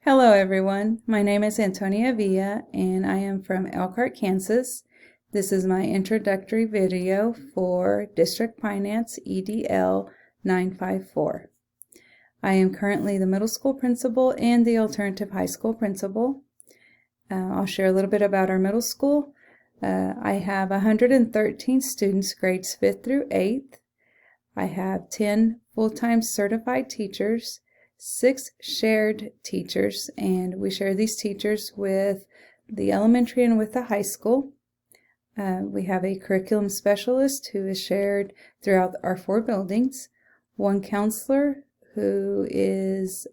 Hello everyone, my name is Antonia Villa and I am from Elkhart, Kansas. This is my introductory video for District Finance EDL 954. I am currently the middle school principal and the alternative high school principal. I'll share a little bit about our middle school. I have 113 students grades 5th through 8th. I have 10 full-time certified teachers, 6 shared teachers, and we share these teachers with the elementary and with the high school. We have a curriculum specialist who is shared throughout our 4 buildings, 1 counselor who is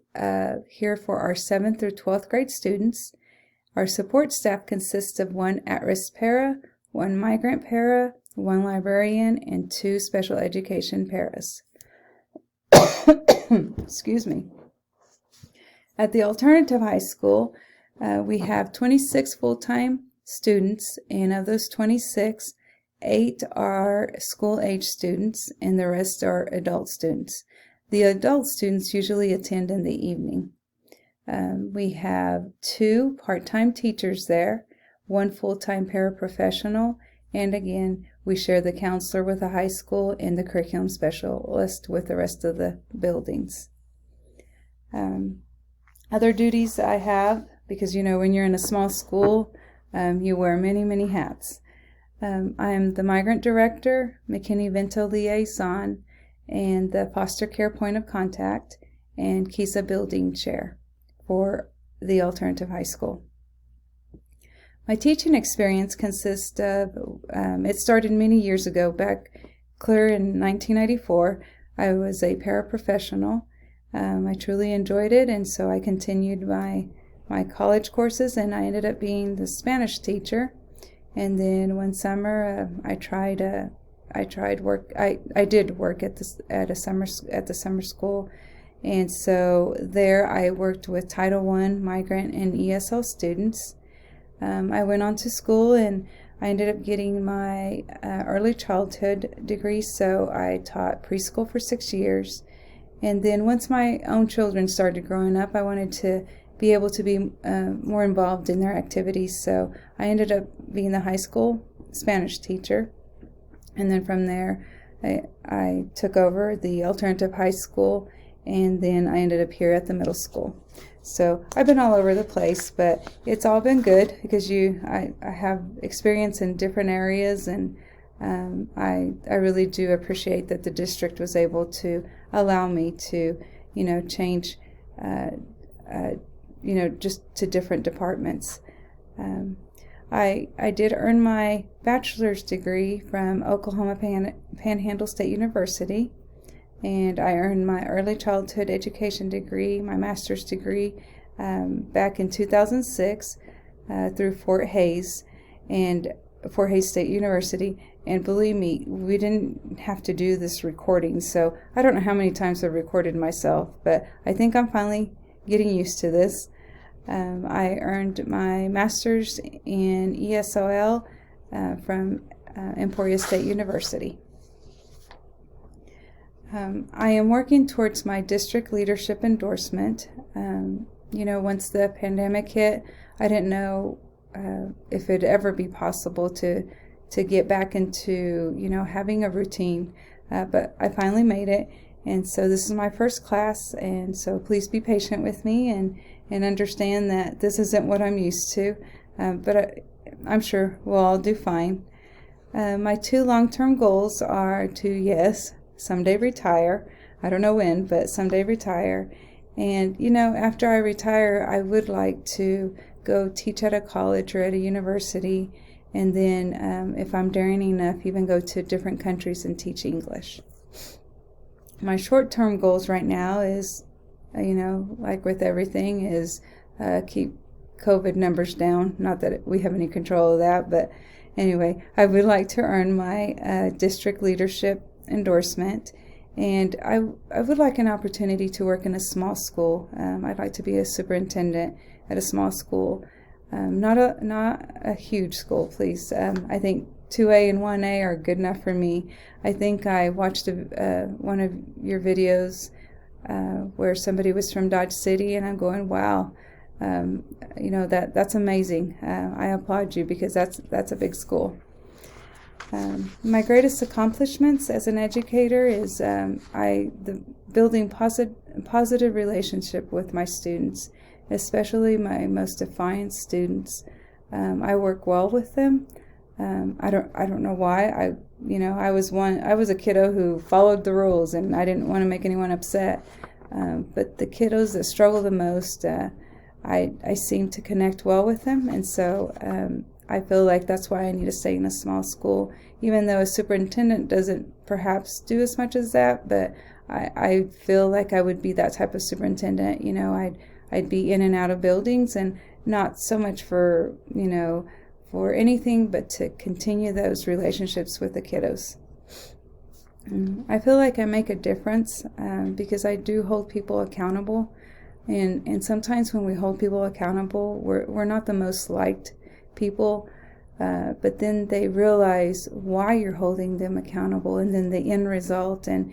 here for our 7th through 12th grade students. Our support staff consists of 1 at-risk para, 1 migrant para, 1 librarian, and 2 special education paras. Excuse me. At the alternative high school, we have 26 full-time students, and of those 26, 8 are school-age students, and the rest are adult students. The adult students usually attend in the evening. We have 2 part-time teachers there, 1 full-time paraprofessional, and again, we share the counselor with the high school and the curriculum specialist with the rest of the buildings. Other duties I have, because you know when you're in a small school, you wear many hats. I am the migrant director, McKinney-Vento liaison, and the foster care point of contact, and KISA building chair for the alternative high school. My teaching experience consists of, it started many years ago, back clear in 1994. I was a paraprofessional. I truly enjoyed it, and so I continued my college courses, and I ended up being the Spanish teacher. And then one summer, I did work at the summer school, and so there I worked with Title I migrant and ESL students. I went on to school and I ended up getting my early childhood degree, so I taught preschool for 6 years. And then once my own children started growing up, I wanted to be able to be more involved in their activities, so I ended up being the high school Spanish teacher. And then from there, I took over the alternative high school, and then I ended up here at the middle school. So I've been all over the place, but it's all been good because I have experience in different areas, and I really do appreciate that the district was able to allow me to, change, just to different departments. I did earn my bachelor's degree from Oklahoma Panhandle State University. And I earned my early childhood education degree, my master's degree, back in 2006 through Fort Hays State University. And believe me, we didn't have to do this recording, so I don't know how many times I've recorded myself, but I think I'm finally getting used to this. I earned my master's in ESOL from Emporia State University. I am working towards my district leadership endorsement. Once the pandemic hit, I didn't know if it'd ever be possible to get back into, having a routine, but I finally made it. And so this is my first class, and so please be patient with me and understand that this isn't what I'm used to, but I'm sure we'll all do fine. My 2 long-term goals are to, someday retire. I don't know when, but someday retire. And, after I retire, I would like to go teach at a college or at a university, and then, if I'm daring enough, even go to different countries and teach English. My short-term goals right now is, like with everything, is keep COVID numbers down. Not that we have any control of that, but anyway, I would like to earn my district leadership endorsement, and I would like an opportunity to work in a small school. I'd like to be a superintendent at a small school, not a huge school, please. I think 2A and 1A are good enough for me. I think I watched one of your videos where somebody was from Dodge City, and I'm going, wow, That's amazing. I applaud you, because that's a big school. My greatest accomplishments as an educator is building positive relationship with my students, especially my most defiant students. I work well with them. I don't know why. I was a kiddo who followed the rules, and I didn't want to make anyone upset. But the kiddos that struggle the most, I seem to connect well with them, and so I feel like that's why I need to stay in a small school, even though a superintendent doesn't perhaps do as much as that. But I feel like I would be that type of superintendent. I'd be in and out of buildings, and not so much for anything, but to continue those relationships with the kiddos. I feel like I make a difference because I do hold people accountable, and sometimes when we hold people accountable, we're not the most liked people, but then they realize why you're holding them accountable, and then the end result, and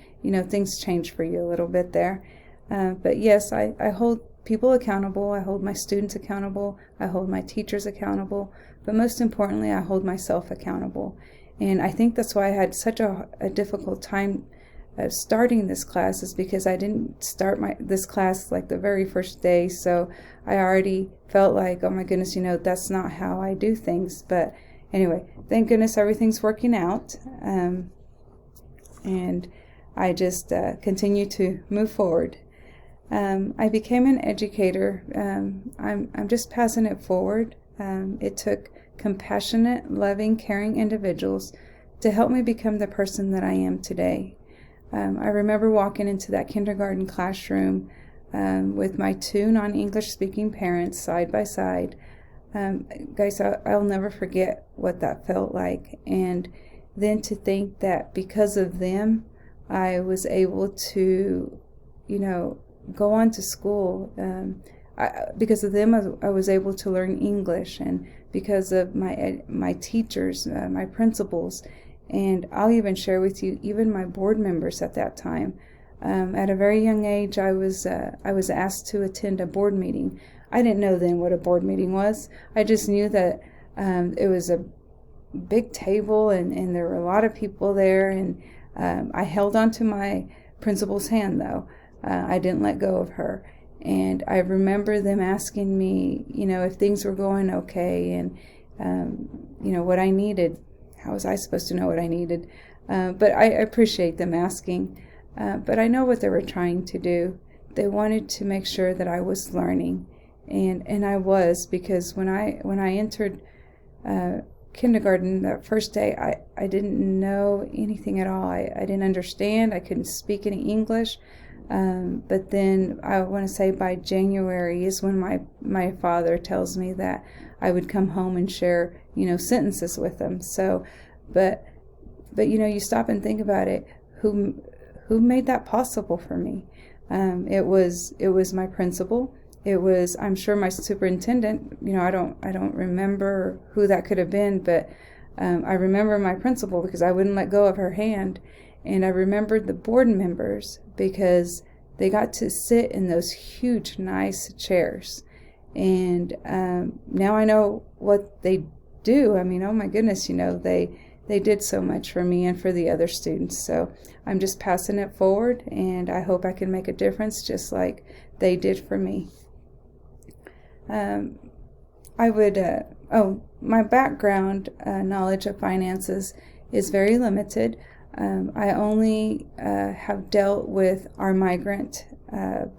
things change for you a little bit there. But yes, I hold people accountable. I hold my students accountable. I hold my teachers accountable. But most importantly, I hold myself accountable. And I think that's why I had such a difficult time starting this class, is because I didn't start this class like the very first day. So I already felt like, oh my goodness, that's not how I do things. But anyway, thank goodness everything's working out. And I just continue to move forward. I became an educator. I'm just passing it forward. It took compassionate, loving, caring individuals to help me become the person that I am today. I remember walking into that kindergarten classroom with my two non-English speaking parents side by side. Guys, I'll never forget what that felt like. And then to think that because of them, I was able to, go on to school. Because of them, I was able to learn English, and because of my teachers, my principals, and I'll even share with you, even my board members at that time. At a very young age, I was asked to attend a board meeting. I didn't know then what a board meeting was. I just knew that it was a big table, and there were a lot of people there, and I held onto my principal's hand, though. I didn't let go of her. And I remember them asking me, if things were going okay, and, what I needed. How was I supposed to know what I needed? But I appreciate them asking. But I know what they were trying to do. They wanted to make sure that I was learning. And I was, because when I entered kindergarten that first day, I didn't know anything at all. I didn't understand. I couldn't speak any English. But then I want to say by January is when my father tells me that I would come home and share, sentences with them. So, but you stop and think about it. Who made that possible for me? It was my principal. It was, I'm sure, my superintendent. I don't remember who that could have been, but I remember my principal because I wouldn't let go of her hand. And I remembered the board members because they got to sit in those huge, nice chairs. And now I know what they do. I mean, oh my goodness, they did so much for me and for the other students. So I'm just passing it forward, and I hope I can make a difference just like they did for me. My background knowledge of finances is very limited. I only have dealt with our migrant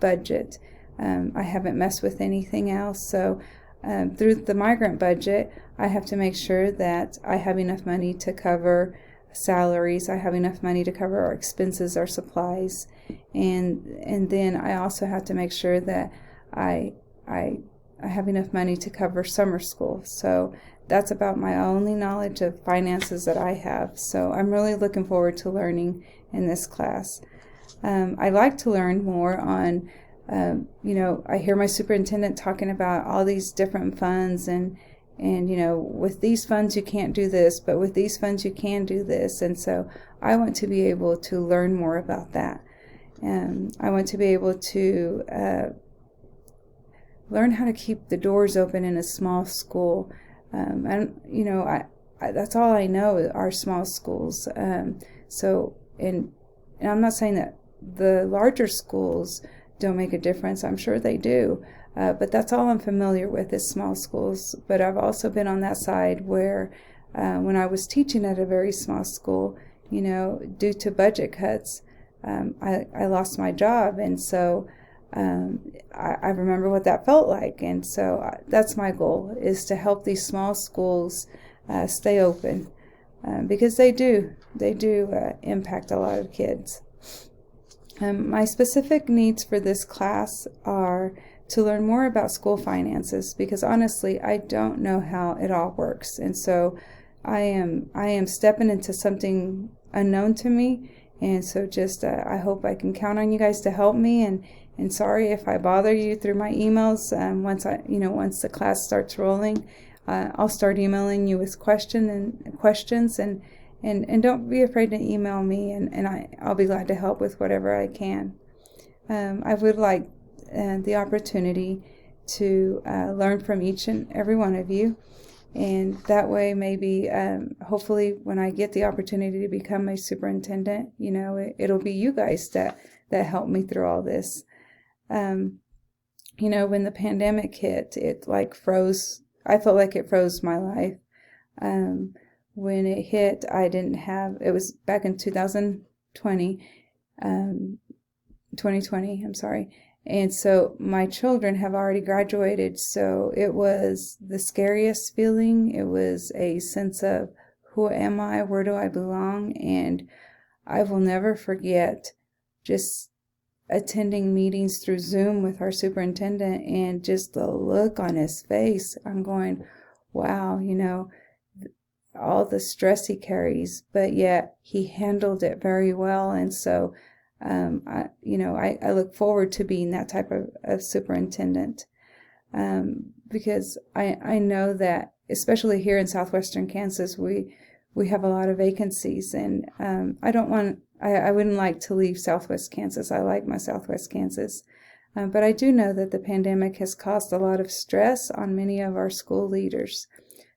budget. I haven't messed with anything else. So through the migrant budget, I have to make sure that I have enough money to cover salaries. I have enough money to cover our expenses, our supplies, and then I also have to make sure that I have enough money to cover summer school. So that's about my only knowledge of finances that I have. So I'm really looking forward to learning in this class. I like to learn more on, I hear my superintendent talking about all these different funds, and with these funds you can't do this, but with these funds you can do this. And so I want to be able to learn more about that. I want to be able to learn how to keep the doors open in a small school. And, that's all I know are small schools. And I'm not saying that the larger schools don't make a difference. I'm sure they do. But that's all I'm familiar with is small schools. But I've also been on that side where when I was teaching at a very small school, due to budget cuts, I lost my job. And so I remember what that felt like. And so that's my goal, is to help these small schools stay open, because they do impact a lot of kids. My specific needs for this class are to learn more about school finances, because honestly, I don't know how it all works. And so I am stepping into something unknown to me. And so just I hope I can count on you guys to help me. And sorry if I bother you through my emails. Once the class starts rolling, I'll start emailing you with questions, and don't be afraid to email me, and I'll be glad to help with whatever I can. I would like the opportunity to learn from each and every one of you, and that way maybe hopefully when I get the opportunity to become a superintendent, it'll be you guys that help me through all this. When the pandemic hit, it I felt like it froze my life. When it hit, it was back in 2020, 2020, I'm sorry. And so my children have already graduated. So it was the scariest feeling. It was a sense of, who am I? Where do I belong? And I will never forget just attending meetings through Zoom with our superintendent, and just the look on his face. I'm going, wow, all the stress he carries, but yet he handled it very well. And so, I look forward to being that type of superintendent, because I know that, especially here in southwestern Kansas, we have a lot of vacancies, and I wouldn't like to leave Southwest Kansas. I like my Southwest Kansas. But I do know that the pandemic has caused a lot of stress on many of our school leaders.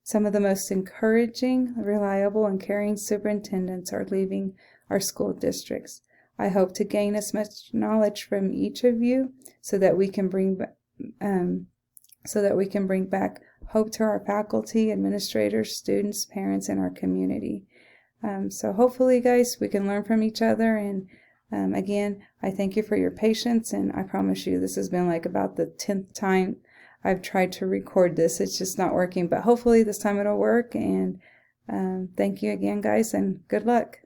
Some of the most encouraging, reliable, and caring superintendents are leaving our school districts. I hope to gain as much knowledge from each of you so that we can bring back hope to our faculty, administrators, students, parents, and our community. So hopefully, guys, we can learn from each other. And again, I thank you for your patience. And I promise you, this has been like about the 10th time I've tried to record this. It's just not working. But hopefully this time it'll work. And thank you again, guys, and good luck.